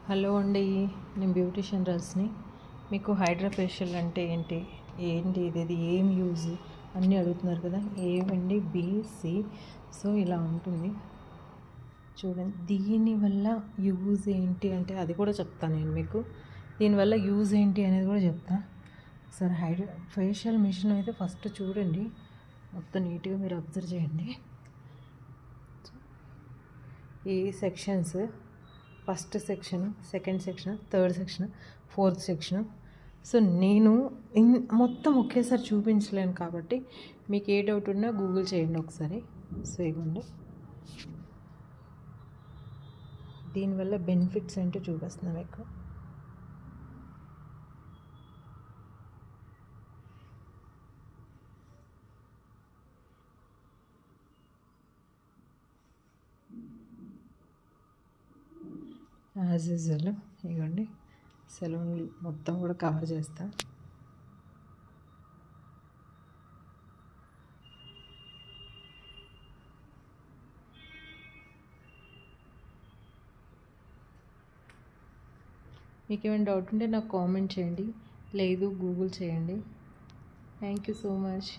Hello అండి, నేను beautician రస్ని. మీకు హైడ్రా ఫేషియల్ అంటే ఏంటి ఇది ఏం యూజ్ అన్నీ అడుగుతున్నారు కదా. ఏమండి బీసీ. సో ఇలా ఉంటుంది చూడండి. దీనివల్ల యూజ్ ఏంటి అంటే అది కూడా చెప్తాను నేను మీకు. దీనివల్ల యూజ్ ఏంటి అనేది కూడా చెప్తా. సరే, హైడ్రా ఫేషియల్ మిషన్ అయితే ఫస్ట్ చూడండి, మొత్తం నీట్గా మీరు అబ్జర్వ్ చేయండి. ఈ sections, first section, second section, third section, fourth section. So నేను మొత్తం ఒకేసారి చూపించలేను కాబట్టి మీకు ఏ డౌట్ ఉన్నా గూగుల్ చేయండి ఒకసారి. సో ఇవ్వండి, దీనివల్ల బెనిఫిట్స్ ఏంటో చూపిస్తున్నాను మీకు. యాజ్ యూజువల్ ఇవ్వండి, సెలూన్ మొత్తం కూడా కవర్ చేస్తా. మీకు ఏమైనా డౌట్ ఉంటే నాకు కామెంట్ చేయండి, లేదు గూగుల్ చేయండి. Thank you so much.